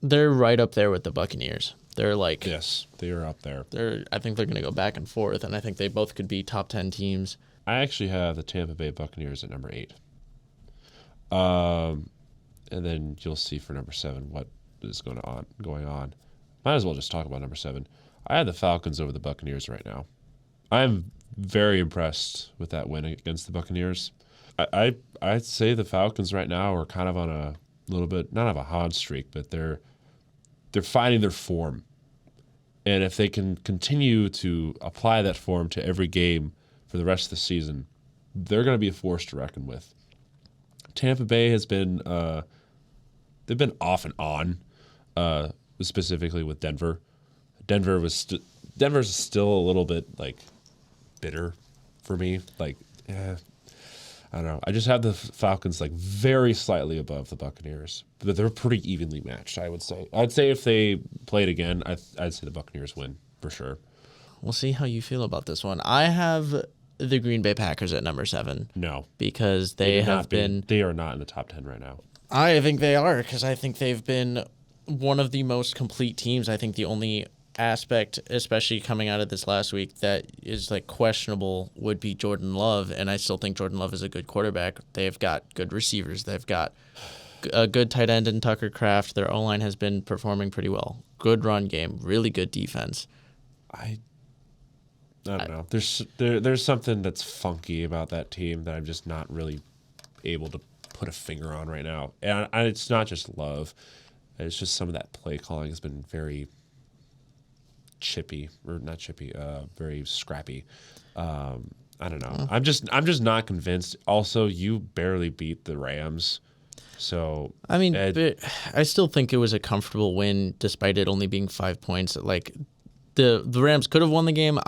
right up there with the Buccaneers. They're like, yes, they are up there. I think they're going to go back and forth, and I think they both could be top 10 teams. I actually have the Tampa Bay Buccaneers at number 8. And then you'll see for number 7 what is going on. Might as well just talk about number 7. I have the Falcons over the Buccaneers right now. I'm very impressed with that win against the Buccaneers. I'd say the Falcons right now are kind of on a little bit, not of a hot streak, but they're finding their form. And if they can continue to apply that form to every game for the rest of the season, they're going to be a force to reckon with. Tampa Bay has been they've been off and on, specifically with Denver. Denver's still a little bit bitter for me. I don't know. I just have the Falcons very slightly above the Buccaneers, but they're pretty evenly matched, I would say. I'd say if they played again, I'd say the Buccaneers win for sure. We'll see how you feel about this one. I have the Green Bay Packers at number 7. No, because they have been. They are not in the top 10 right now. I think they are, because I think they've been one of the most complete teams. I think the only aspect, especially coming out of this last week, that is questionable would be Jordan Love, and I still think Jordan Love is a good quarterback. They've got good receivers. They've got a good tight end in Tucker Kraft. Their O-line has been performing pretty well. Good run game, really good defense. I don't know. There's something that's funky about that team that I'm just not really able to put a finger on right now. And it's not just Love. It's just some of that play calling has been very very scrappy. I don't know. I'm just not convinced. Also, you barely beat the Rams. So I mean, but I still think it was a comfortable win despite it only being 5 points. The Rams could have won the game.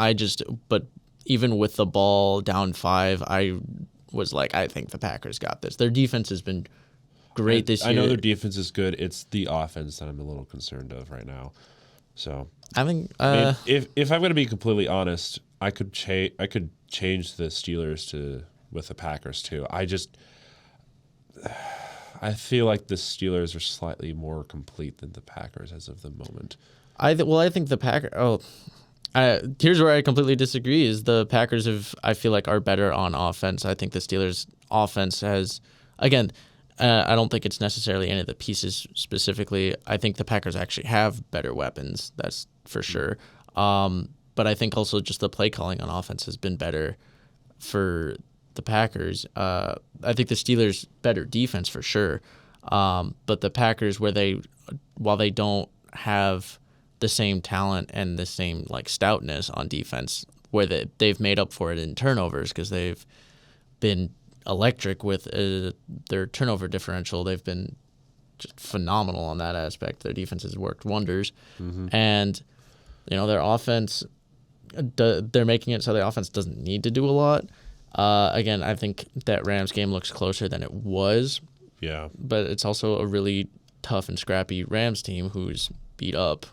But even with the ball down 5, I was I think the Packers got this. Their defense has been great this year. I know their defense is good. It's the offense that I'm a little concerned of right now. So I think if I'm going to be completely honest, I could change the Steelers with the Packers too. I feel like the Steelers are slightly more complete than the Packers as of the moment. I think the Packers. Here's where I completely disagree. Is the Packers I feel are better on offense. I think the Steelers' offense has, again, I don't think it's necessarily any of the pieces specifically. I think the Packers actually have better weapons. That's for sure. But I think also just the play calling on offense has been better for the Packers. I think the Steelers' better defense for sure. But the Packers, while they don't have the same talent and the same stoutness on defense, where they've made up for it in turnovers because they've been electric with their turnover differential. They've been just phenomenal on that aspect. Their defense has worked wonders. And, their offense, they're making it so the offense doesn't need to do a lot. Again, I think that Rams game looks closer than it was. Yeah. But it's also a really tough and scrappy Rams team who's beat up.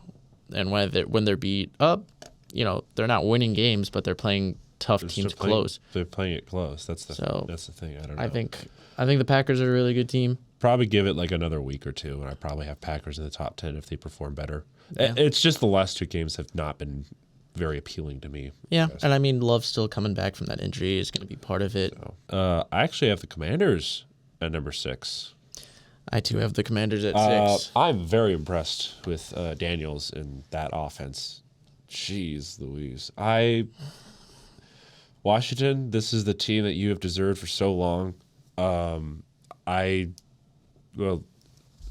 And when they're beat up, they're not winning games, but they're playing tough teams close. They're playing it close. That's the thing. I don't know. I think the Packers are a really good team. Probably give it like another week or two, and I probably have Packers in the top 10 if they perform better. Yeah. It's just the last two games have not been very appealing to me. Yeah, and I mean, Love's still coming back from that injury is going to be part of it. I actually have the Commanders at number 6. I too have the Commanders at 6. I'm very impressed with Daniels in that offense. Jeez Louise. Washington, this is the team that you have deserved for so long.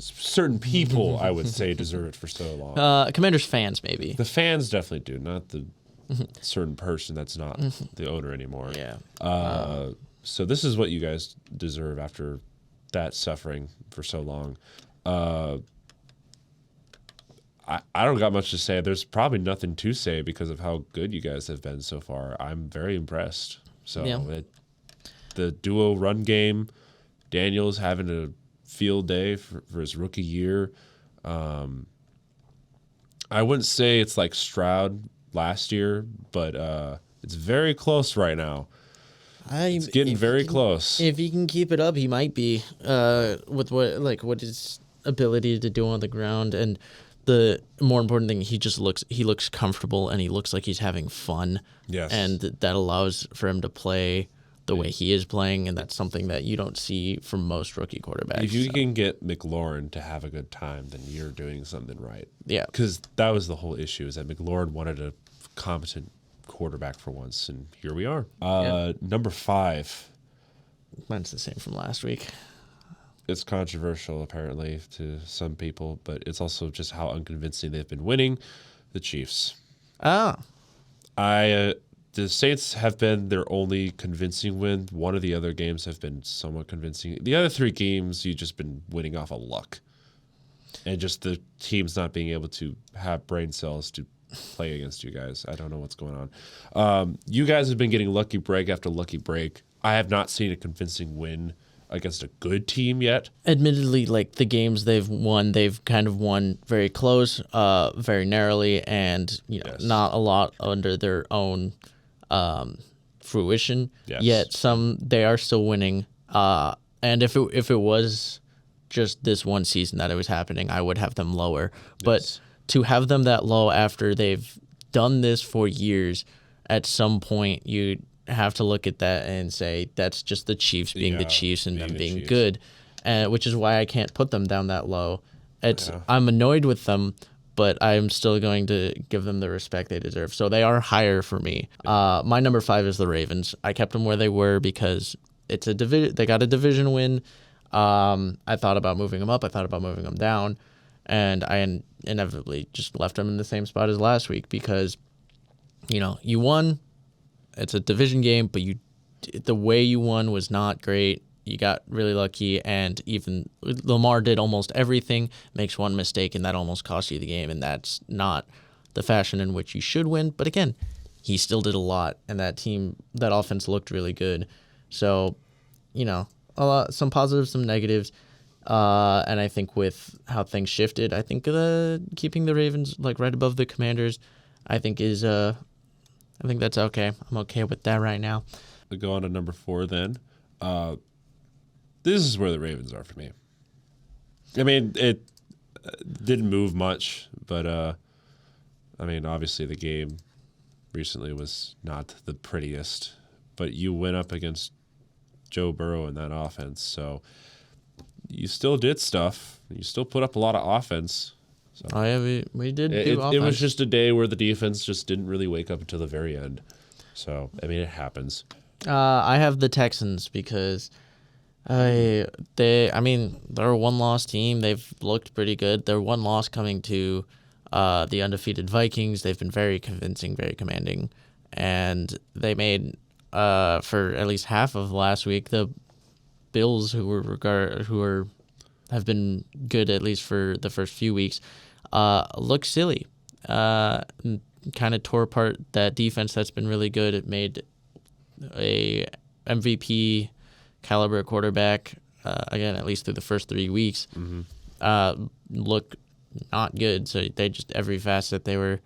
Certain people, I would say, deserve it for so long. Commanders fans, maybe. The fans definitely do, not the certain person that's not the owner anymore. Yeah. So this is what you guys deserve after that suffering for so long. I don't got much to say. There's probably nothing to say because of how good you guys have been so far. I'm very impressed. So the duo run game, Daniels having a field day for his rookie year. I wouldn't say it's like Stroud last year, but it's very close right now. It's getting very close. If he can keep it up, he might be with what his ability to do on the ground, and the more important thing, he looks comfortable and he looks like he's having fun. Yes, and that allows for him to play the way he is playing, and that's something that you don't see from most rookie quarterbacks. If you can get McLaurin to have a good time, then you're doing something right. Yeah, because that was the whole issue, is that McLaurin wanted a competent quarterback for once, and here we are. Number 5. Mine's the same from last week. It's controversial, apparently, to some people, but it's also just how unconvincing they've been winning. The Chiefs. The Saints have been their only convincing win. One of the other games have been somewhat convincing. The other 3 games, you've just been winning off of luck. And just the teams not being able to have brain cells to play against you guys. I don't know what's going on. You guys have been getting lucky break after lucky break. I have not seen a convincing win against a good team yet. Admittedly, like the games they've won, they've kind of won very close, very narrowly, and not a lot under their own fruition. Yes. Yet they are still winning. And if it was just this one season that it was happening, I would have them lower. But to have them that low after they've done this for years, at some point you have to look at that and say that's just the Chiefs being the Chiefs and them being good, which is why I can't put them down that low. I'm annoyed with them, but I'm still going to give them the respect they deserve. So they are higher for me. My number 5 is the Ravens. I kept them where they were because it's a they got a division win. I thought about moving them up. I thought about moving them down, and I inevitably just left them in the same spot as last week because, you won. It's a division game, but the way you won was not great. You got really lucky, and even Lamar did almost everything, makes one mistake, and that almost cost you the game, and that's not the fashion in which you should win. But again, he still did a lot, and that offense looked really good. So, some positives, some negatives, and I think with how things shifted, I think keeping the Ravens right above the Commanders, I think I think that's okay. I'm okay with that right now. We'll go on to number 4 then. This is where the Ravens are for me. I mean, it didn't move much, but obviously the game recently was not the prettiest, but you went up against Joe Burrow in that offense, so you still did stuff. You still put up a lot of offense. So we did do offense. It was just a day where the defense just didn't really wake up until the very end. So, it happens. I have the Texans because they're a one-loss team. They've looked pretty good. Their one loss coming to the undefeated Vikings. They've been very convincing, very commanding, and they made for at least half of last week. The Bills, have been good at least for the first few weeks, look silly. Kind of tore apart that defense that's been really good. It made a MVP caliber quarterback, again, at least through the first 3 weeks, look not good. So they just, every facet they were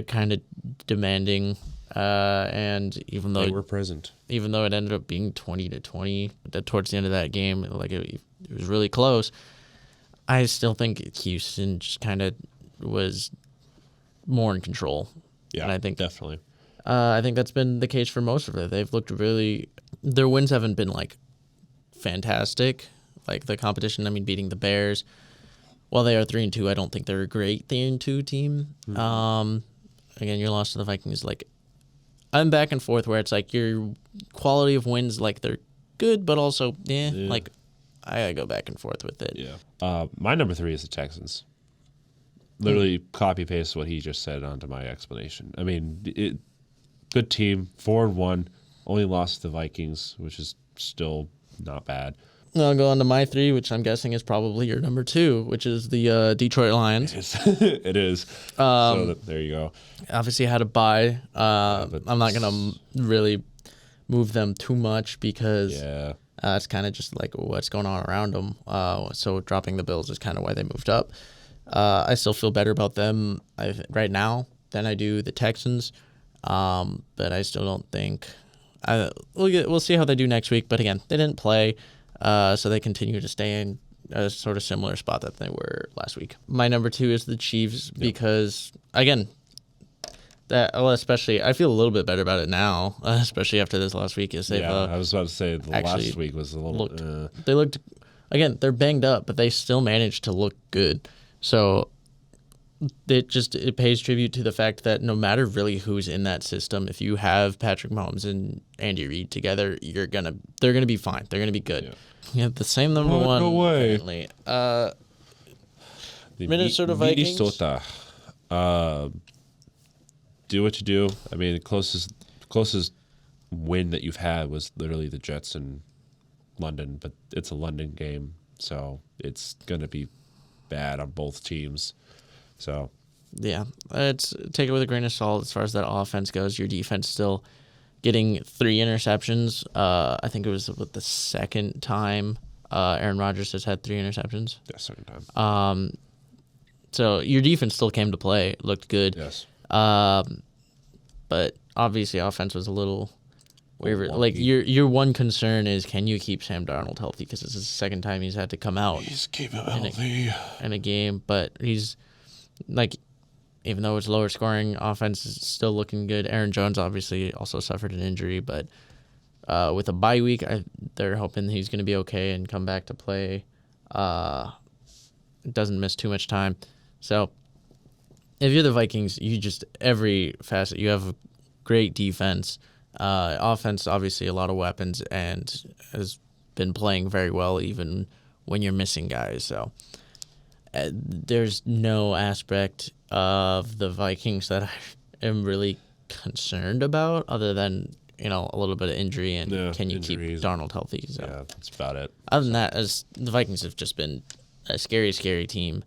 kind of demanding. And even though they were present, even though it ended up being 20-20 towards the end of that game, like it was really close, I still think Houston just kind of was more in control. Yeah, and I think definitely. I think that's been the case for most of it. They've looked really. Their wins haven't been like fantastic. Like the competition, I mean, beating the Bears. While they are 3-2, I don't think they're a great 3-2 team. Again, your loss to the Vikings, like I'm back and forth where it's like your quality of wins, like they're good, but also like I gotta go back and forth with it. Yeah. My number 3 is the Texans. Literally copy paste what he just said onto my explanation. I mean, good team, 4-1, only lost to the Vikings, which is still not bad. I'll go on to my 3, which I'm guessing is probably your number 2, which is the Detroit Lions. It is. So there you go. Obviously had a bye. I'm not going to really move them too much because it's kind of just like what's going on around them. So dropping the Bills is kind of why they moved up. I still feel better about them right now than I do the Texans, but I still don't think we'll see how they do next week. But again, they didn't play, so they continue to stay in a sort of similar spot that they were last week. My number 2 is the Chiefs because again, especially I feel a little bit better about it now, especially after this last week. I was about to say the last week was a little. They looked again. They're banged up, but they still managed to look good. So it pays tribute to the fact that no matter really who's in that system, if you have Patrick Mahomes and Andy Reid together, they're gonna be fine. They're gonna be good. Yeah, the same number 1. No way. Apparently. Minnesota Vikings. Minnesota. Do what you do. I mean, the closest win that you've had was literally the Jets in London, but it's a London game, so it's gonna be bad on both teams. So yeah, it's take it with a grain of salt as far as that offense goes. Your defense still getting 3 interceptions. I think it was the second time Aaron Rodgers has had 3 interceptions. Yeah, second time. So your defense still came to play. It looked good. Yes. But obviously offense was a little waver. Like your one concern is, can you keep Sam Darnold healthy? Because it's the second time he's had to come out. He's keep him healthy in a game, but he's like, even though it's lower scoring, offense is still looking good. Aaron Jones obviously also suffered an injury, but with a bye week, they're hoping he's going to be okay and come back to play. Doesn't miss too much time. So if you're the Vikings, you just every facet you have a great defense. Offense, obviously, a lot of weapons and has been playing very well even when you're missing guys. So there's no aspect of the Vikings that I am really concerned about other than, a little bit of injury and can you injuries. Keep Darnold healthy. So. Yeah, that's about it. Other than that, as the Vikings have just been a scary, scary team.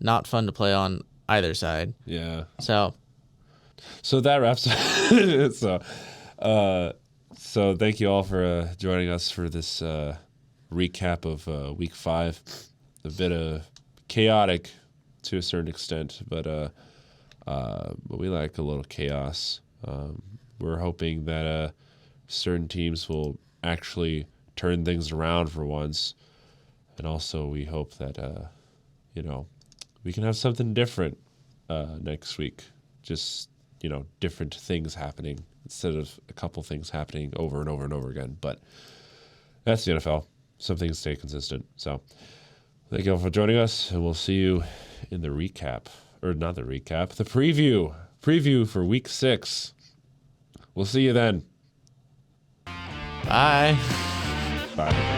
Not fun to play on either side. Yeah. So that wraps up. So thank you all for joining us for this recap of Week 5. A bit chaotic to a certain extent, but we like a little chaos. We're hoping that certain teams will actually turn things around for once, and also we hope that we can have something different next week. Just different things happening instead of a couple things happening over and over and over again. But that's the NFL. Some things stay consistent. So thank you all for joining us, and we'll see you in the recap. Or not the recap, the preview. Preview for Week 6. We'll see you then. Bye. Bye.